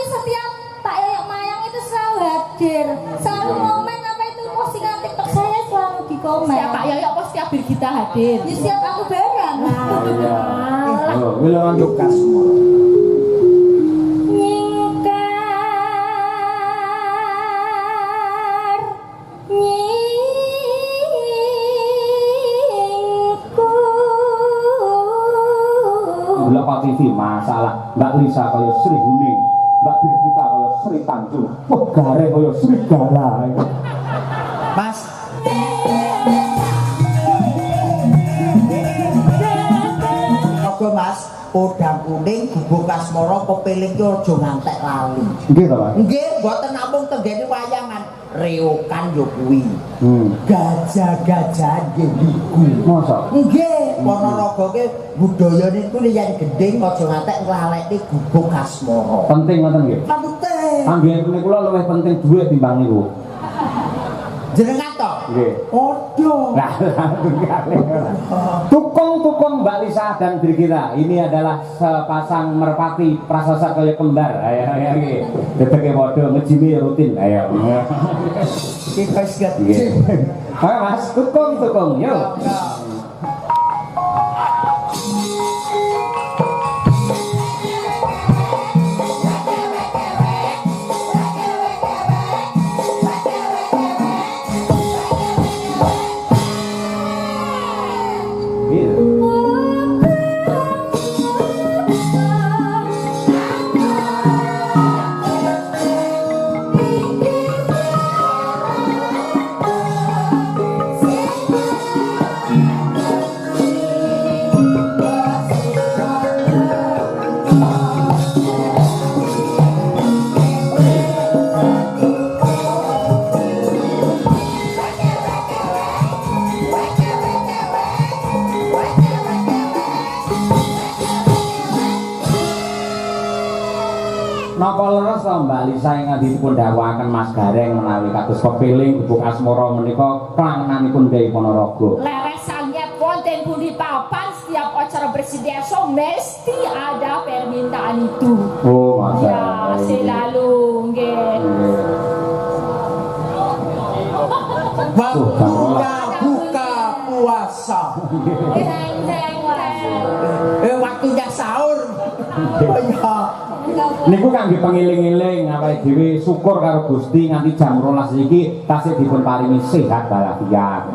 Setiap Pak Yoyok Mayang itu selalu hadir, selalu komen apa itu postingan TikTok saya selalu di komen. Setiap Pak Yoyok pos setiap Birgita hadir. Ya siap aku bareng. Iya. Halo, bilang Lukas semua. Pak TV masalah Mbak Lisa kaya Sri Huning, Mbak Birgita kaya Sri Tanjung, Pegare kaya Sri Gala. Mas oke Mas, podang kuning gubuk kasmara pepiling ki aja ngantek lali. Nggih to, Mas? Nggih, mboten namung tenggene wayangan, reokan yo kuwi. Gajah-gajahan nggih niku. Mosok? Nggih, Ponorogo ki budayane iku yen gending aja ngantek nglalekne gubuk kasmara. Penting ngoten nggih. Penting. Ambiyen kula luwih penting duit timbang niku. Jenengan to? Nggih. Odo. Nah, tukung Mbak Lisa dan Birgita. Ini adalah sepasang merpati prasasa kaya kembar. Ayo nggih. Dedeke padha ngejimi rutin. Ayo. Iki wis Nggih. Ayo Mas, tukung. Yuk. Napa leres to Mbak Lisa ingkang dipun dawuhaken Mas Gareng menawi kados pepiling gubuk asmara menika klangenanipun Dewi Ponorogo. Leresannya konten pundi papan setiap acara bersih desa mesti ada permintaan itu. Oh, masa. Ya, selalu nggih. Buka puasa. Waktunya sahur. Niku kangge pangiling-iling awake dhewe syukur karo Gusti nganti jam 12 iki tasih dipun paringi sehat walafiat.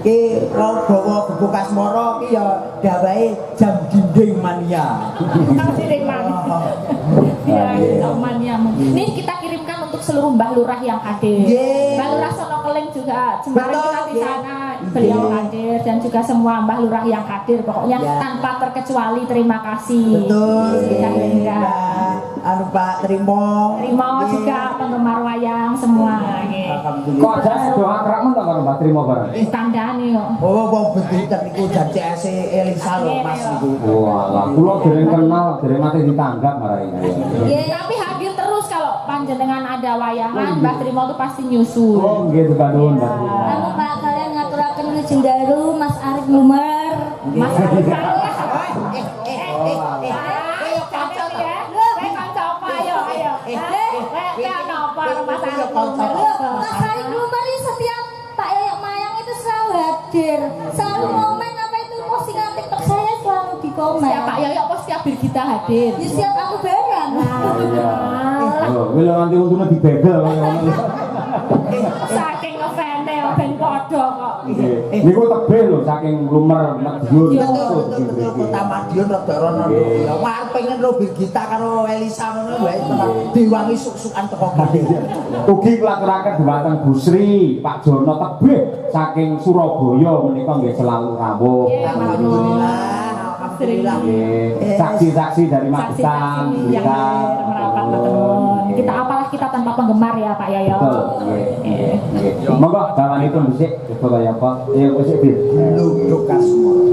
Iki bawa gubuk asmara iki ya dawahe jam dinding mania. Dinding mania. Ya, mania. Ini kita kirimkan untuk seluruh Mbah Lurah yang hadir. Mbah Lurah Sono Keling juga kemarin kita di sana beliau hadir dan juga semua Mbah Lurah yang hadir pokoknya tanpa terkecuali terima kasih. Betul. Kita kirimkan. Anu Pak Trimo juga penggemar wayang semua nggih. Kok jas doa akrab men karo Mbak Trimo bareng. Tandane kok. Oh, wong benten niku jan CS Elisa lho Mas niku. Walah, kula dereng kenal, dereng mate ditanggap marai. Tapi hadir terus kalau panjenengan ada wayangan Mbak Trimo itu pasti nyusul. Oh, nggih Bandung Mbak Trimo. Lalu Pak kalian ngaturaken Wilujeng Daru, Mas Arif Lumar. Mas Arif Mas Arif Lumar ini setiap Pak Yoyok Mayang itu selalu hadir, selalu komen apa itu postingan TikTok saya selalu di komen. Setiap Pak Yoyok pos setiap Birgita hadir. Ya siap aku bareng. Iya. Lho, bila nanti untune dibegel ngono. Saking ngefane ben padha kok. Niku tebih lho saking Lumer Madiun. Betul Kota Madiun rada rono. Ya arep pengen ro Birgita karo Elisa ngono wae diwangi suk-sukan teko Gading. Ugi kulaturaken dhumateng Bu Sri, Pak Jono tebih saking Surabaya menika nggih selalu rawuh. Alhamdulillah. Saksi-saksi dari Magetan, yang merapat ketemu. Kita apalah kita tanpa penggemar ya Pak Yoyo. Betul. Nggih. Monggo bawan itu dhisik coba kaya apa? Ya wis iki. Lho kasmara.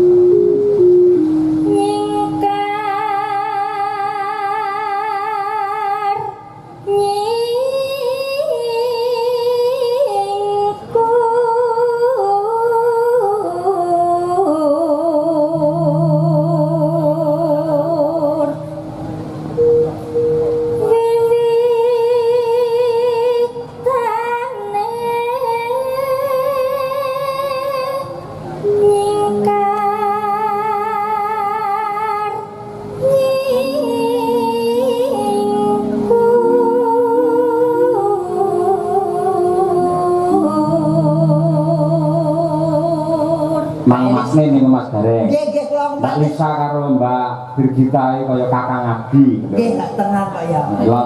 Asli nih Mas Gareng. Nggih kula Mbak Lisa karo Mbak Birgita iki kaya kakang Adi. nggih gak tenang kok ya. Lha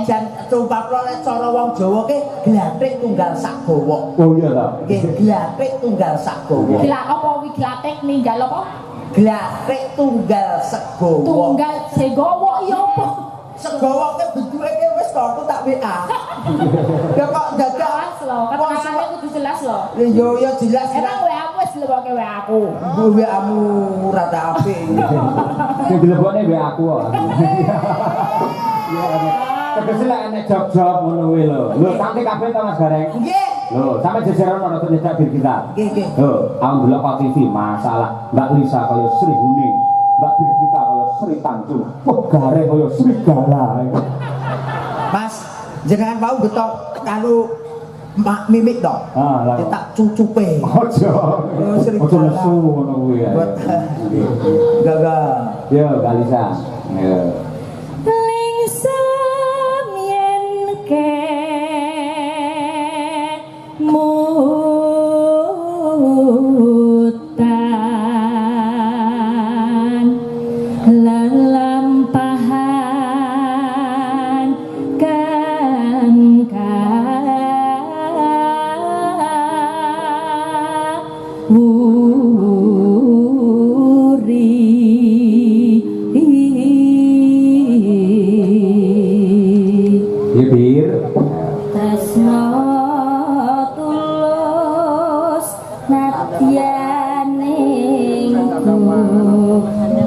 Jan coba lek cara wong Jawa ki glathik tunggal sak gawa. oh iya ta. Nggih glathik tunggal sak gawa. Gila apa wi glatek ninggal apa? Glathik tunggal segawa. Tunggal segowo ya apa? Segawa ki bentuke ki wis to aku tak WA. Ya kok dadak Jelas loh, keterangannya kudu jelas loh. yo yo jelas Emang WA aku wis lebokke WA aku. WA-mu rada apik. Sing dilebokne wae aku kok. Ya. Tegese lek enek job-job ngono kuwi lho. Lho sampe kabeh ta Mas Gareng. Nggih. Lho, sampe jejeran ora nyedak Birgita. Nggih nggih. Lho, aku ndelok kok TV masalah Mbak Lisa kaya Sri Huning, Mbak Birgita kaya Sri Tanjung, Gareng kaya Sri Gala. Mas, jenengan mau betok karo mimik dong. Ah, lah. Tak cucupe. Ojo. Sri Ojo Gala. nesu ngono kuwi ya. Buat gagal. Yo, Mbak Lisa. Yo. Lingsam yen ke mutan lelampahan kan Bir. tresno tulus nadyaning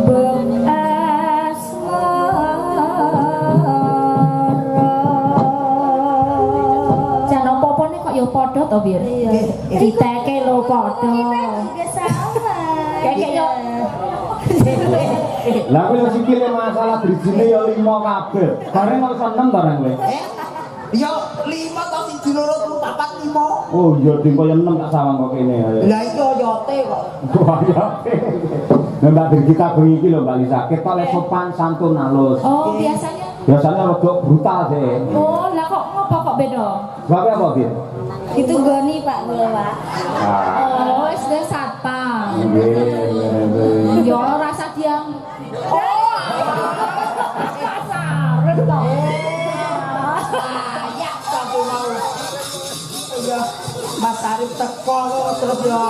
buk asmara. Jan apa-apane kok ya padha to, Bir? Diteke lho padha. Juga sama. Kayak yo. Lah kuwi sikile masalah drijine ya 5 kabeh. Bareng kok iso 6 bareng kowe. Yo 5 to siji loro telu papat 5. Oh iya ding kaya 6 tak sawang kok kene. Lah iki oyote kok. Wah ya. Nah, Mbak Birgita bengi iki lho Mbak Lisa, ketok le sopan santun halus. Oh, biasanya. Biasanya rada brutal sih. Oh, lah kok ngopo kok beda? Sebabnya apa, Bir? Itu goni Pak kula Pak. Oh, wis de satpam. Nggih. Ya ora rasa dia. Oh. Kasar to. Ayak satu mau. Ya Mas Arif teko terus yo.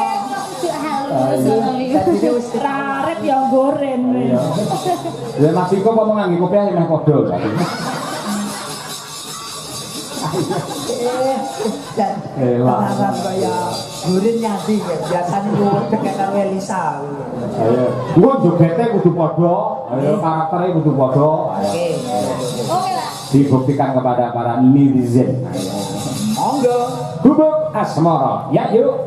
Rarep yang goreng. Ya Mas Iko apa mau nganggo kopi meh padha. Dan orang kaya gurin nyati ya biasanya gue dekat karo Elisa. Ayo, gua jogete kudu padha, ayo karaktere kudu padha. Oke. Oke lah. Dibuktikan kepada para netizen. Monggo. Gubuk asmara. Ya yuk.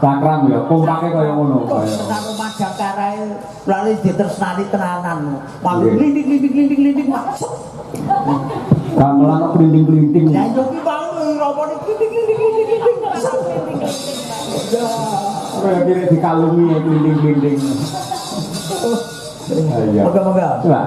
Cakram ya, kompake kaya ngono. Tenan omah Jangkarae lali ditresnani tenanan. Malu glinding masuk. Gamelan kok klinting-klinting. Ya yo ki mau ngomong glinding. Kaya kira dikalungi ya klinting-klinting. Ayo. Moga-moga. Coba.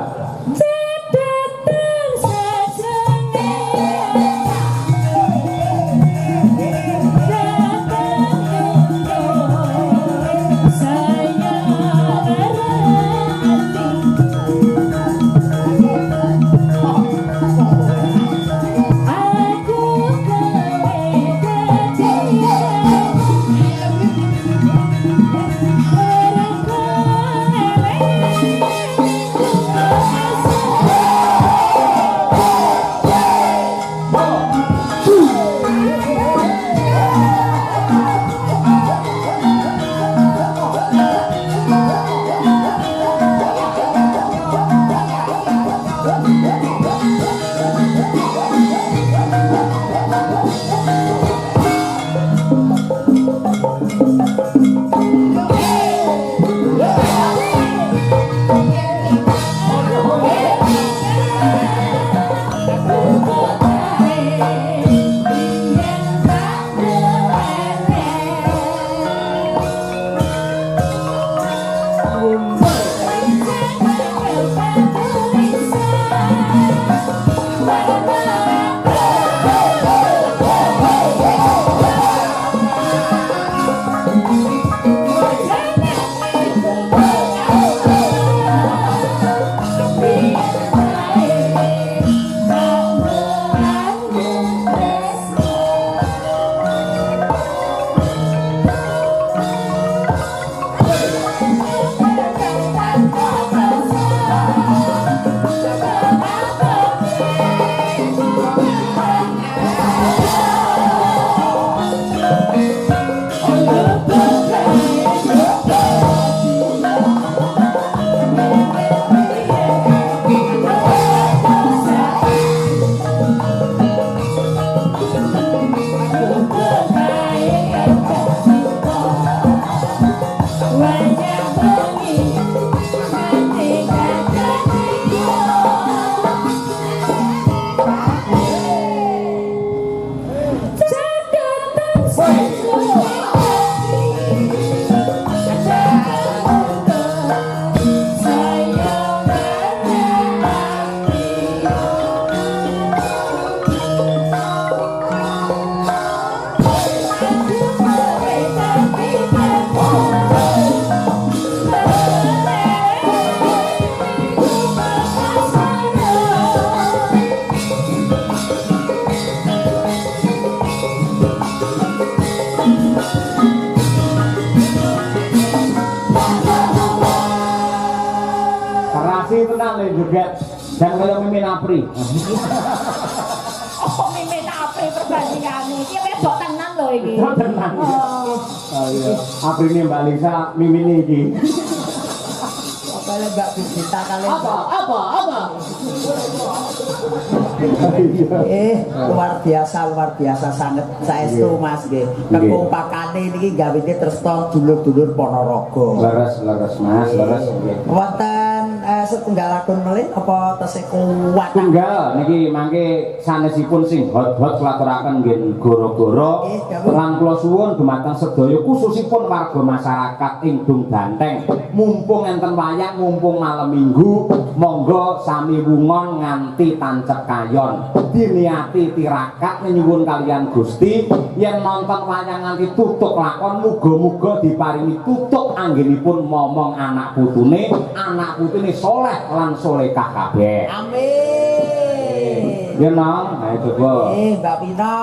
joget dan kaya mimin apri. Oh, mimin apri perbandinganmu. Iki wedok tenan lho iki. Tenan. Oh iya. Apri ini Mbak Lisa, mimin iki. Apa Mbak Bita kalian? Apa? Luar biasa sangat saestu Mas nggih. Kekompakane niki gawene tresna dulur-dulur Ponorogo. Leres Mas, leres nggih. Wonten setunggalipun melih apa tesih kuat? Tunggal niki mangke sanesipun sing hot-hot klaturaken nggih goro-goro lan kula suwun dumateng sedaya khususipun warga masyarakat ing Dung Banteng. Mumpung enten wayah, mumpung malam Minggu, monggo sami wungon nganti tancep kayon. Diniati tirakat nyuwun kalian Gusti yen nonton wayang nganti tutuk lakon muga-muga diparingi tutuk anggenipun momong anak putune soleh lan solehah kabeh. Amin. Ya nang, ayo coba. Mbak Pina.